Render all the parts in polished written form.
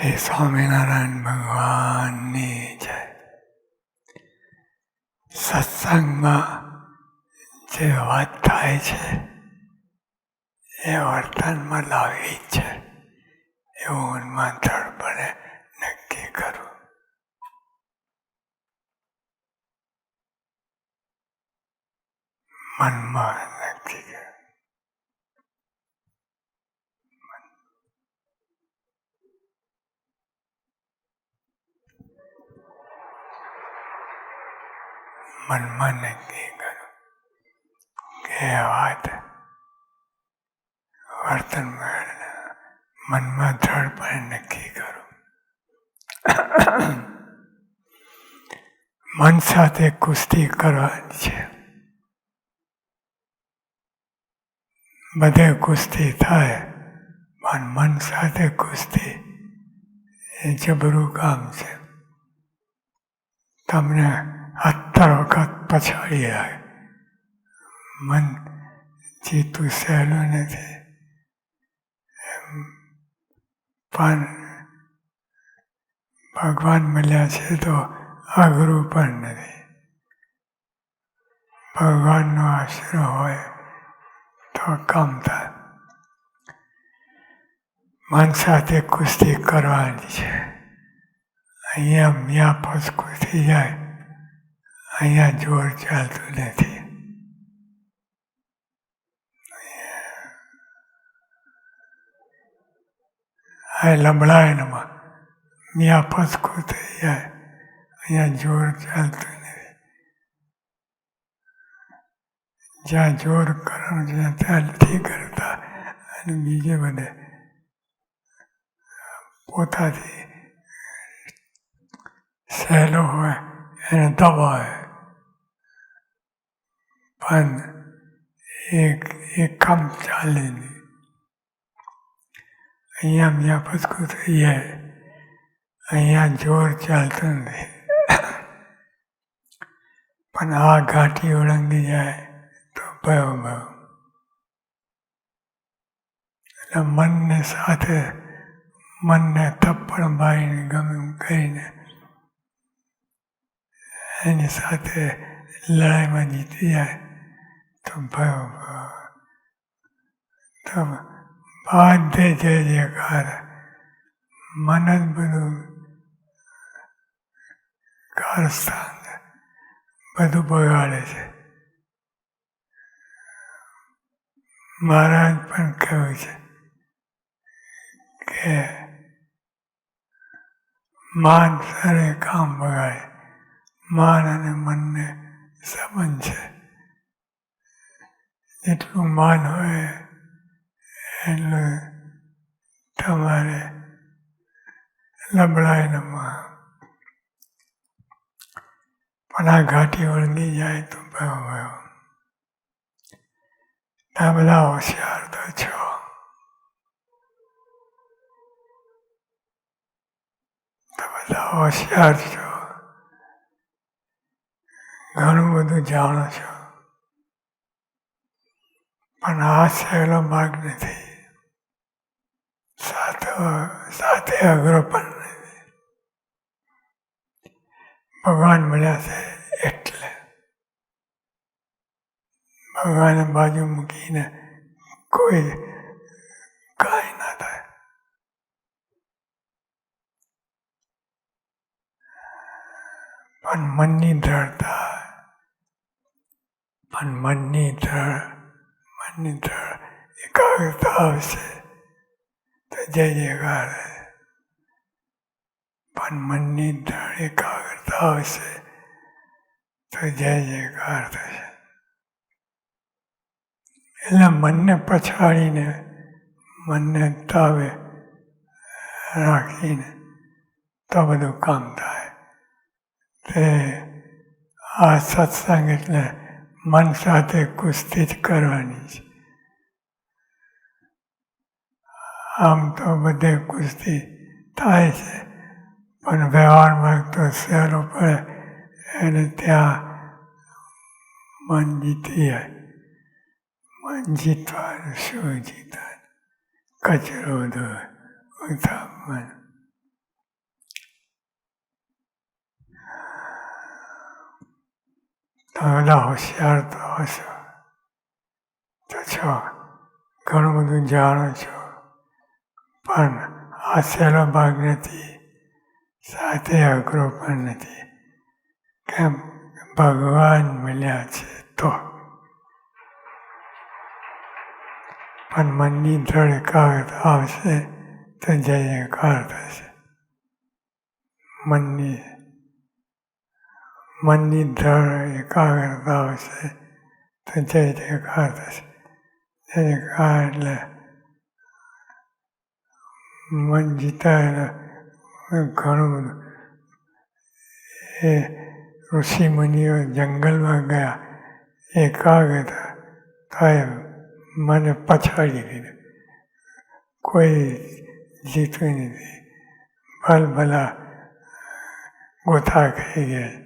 શ્રી સ્વામિનારાયણ ભગવાનની જય. સત્સંગમાં જે વાત થાય છે એ વર્તનમાં લાવી જ છે એવું મનમાં દ્રઢપણે નક્કી કરવું. મનમાં નક્કી કરવું. મનમાં નક્કી કરું કે વાત વર્તન મનમાં દ્રઢપણે નક્કી કરું. મન સાથે કુસ્તી કરવાની છે. બધે કુસ્તી થાય પણ મન સાથે કુસ્તી એ જબરું કામ છે. તમને 70 વખત પછાડી આવે. મન જીતવું સહેલું નથી, પણ ભગવાન મળ્યા છે તો અઘરું પણ નથી. ભગવાનનો આશરો હોય તો કામ થાય. મન સાથે કુસ્તી કરવાની છે. અહીંયા મ્યા ફસકું થઈ જાય, અહીંયા જોર ચાલતું નથી. આ લબડાયનમાં મ્યા ફસકું થઈ જાય, અહીંયા જોર ચાલતું નથી. જ્યાં જોર કરવાનું છે ત્યાં નથી કરતા અને બીજે બધે પોતાથી સહેલો હોય એને દબાવે. પણ એક કામ ચાલે નહીં. અહીંયા મ્યા ફસકું થઈ જાય, અહીંયા જોર ચાલતું નથી. પણ આ ઘાટી ઓળંગી જાય તો ભયો ભયો. એટલે મનને સાથે મનને થપ્પડ મારીને ગમે એમ કહીને એની સાથે લડાઈમાં જીતી જાય તો ભયો ભયો. તો બધે જય જયકાર. મન જ બધું કારસ્થાન બધું બગાડે છે. મહારાજ પણ કહ્યું છે કે માન સરે કામ બગાડે. માન અને મનને સંબંધ છે. જેટલું માન હોય એટલું તમારે લબડાયેલામાં. પણ આ ઘાટી ઓળંગી જાય તો ભયો ભયો. આ બધા હોશિયાર તો છો. બધા હોશિયાર છો. ઘણું બધું જાણો છો. પણ આ સહેલો માર્ગ નથી. સાથે અઘરો પણ નથી. ભગવાન મળ્યા છે એટલે. ભગવાનને બાજુ મૂકીને કોઈ કાંઈ ના થાય. પણ મનની દ્રઢતા, મનની દ્રઢ એકાગ્રતા આવશે તો જય જયકાર. પણ મનની દ્રઢ એકાગ્રતા આવશે તો જય જયકાર થશે. એટલે મનને પછાડીને મનને તાવે રાખીને તો બધું કામ થાય. તે આ સત્સંગ એટલે મન સાથે કુસ્તી જ કરવાની છે. આમ તો બધે કુસ્તી થાય છે પણ વ્યવહારમાં તો સહેલો પડે એને ત્યાં મન જીતી જાય. મન જીતવાનું શું જીતવાનું? કચરો ઉથાપન. તમે બધા હોશિયાર તો હશો, તો છો, ઘણું બધું જાણો છો, પણ આ સહેલો ભાગ નથી, સાથે અઘરો પણ નથી. કેમ? ભગવાન મળ્યા છે તો. પણ મનની દ્રઢ એકાગ્રતા આવશે તો જય જયકાર થશે. મનની દ્રઢ એકાગ્રતા આવશે તો જય જયકાર થશે. જય જયકાર એટલે મન જીતા ઘણું બધું. એ ઋષિ મુનિઓ જંગલમાં ગયા, એકાગ્રતા થાય, મને પછાડી દીધું, કોઈ જીત્યું નથી, ભલભલા ગોથા ખાઈ ગયા.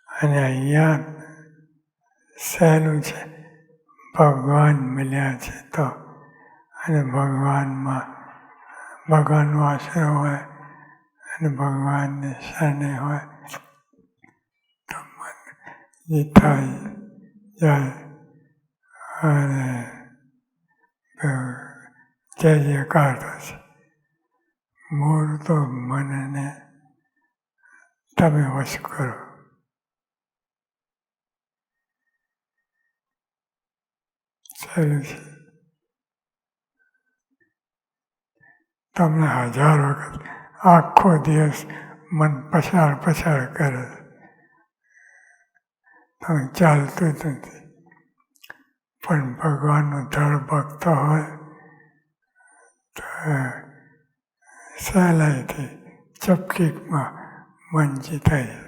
અને અહીંયા સહેલું છે, ભગવાન મળ્યા છે તો. અને ભગવાનનો આશરો હોય અને ભગવાનને શરણે હોય તો મન જીતાઈ જાય અને જય જયકાર થશે. મૂળ તો મનને તમે વશ કરો. સહેલું છે. તમને 1000 વખત આખો દિવસ મન પસાર કરે, તમે ચાલતું જ નથી. પણ ભગવાનનો દ્રઢ ભક્ત હોય તો સહેલાઈથી ચપકીમાં મન જીતાઈ જાય.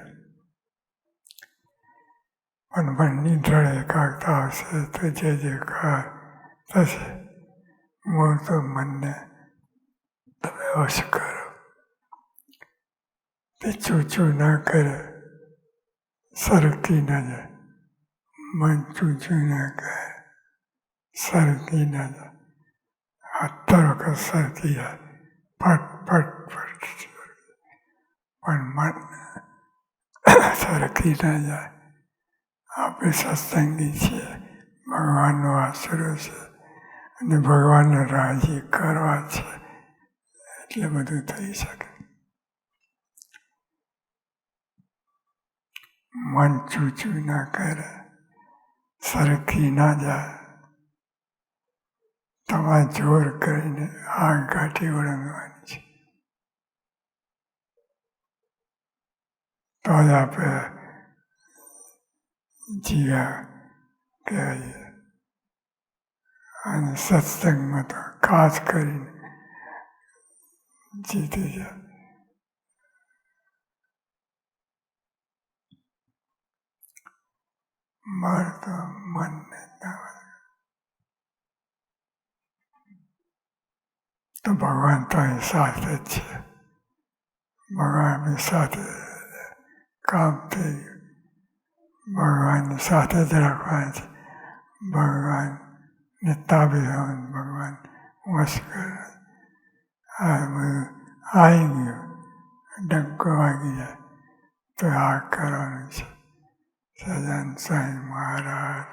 પણ મનની દ્રઢ એકાગ્રતા આવશે તો જય જયકાર થશે. મૂળ તો મનને તમે વશ કરો. તે ચૂચું ના કરે, સરકી ના જાય. મન ચૂચું ના કરે, સરકી ના જાય. 70 વખત સરકી જાય, ફટ. પણ મન સરકી ના જાય. આપણે સત્સંગી છીએ, ભગવાનનો આશરો છે અને ભગવાનને રાજી કરવા છે, એટલે બધું થઈ શકે. મન ચૂચું ના કરે, સરકી ના જાય. તમારે જોર કરીને આગ કાઢી ઓળંગવાની છે, તો જ આપણે જીવ્યા કહેવાય. અને સત્સંગમાં તો ખાસ કરીને જીતી જાય. મારે તો મનને તો ભગવાન તો અહીં સાથે જ છે. ભગવાનની સાથે કામ થઈ ગયું. ભગવાનની સાથે જ રાખવાનું છે. ભગવાનને તાબે રહેવાનું, ભગવાન વશ કરે. આ બધું આવી ગયું, ડંકો વાગી જાય તો આ કરવાનું છે. સહજાનંદ સ્વામી મહારાજ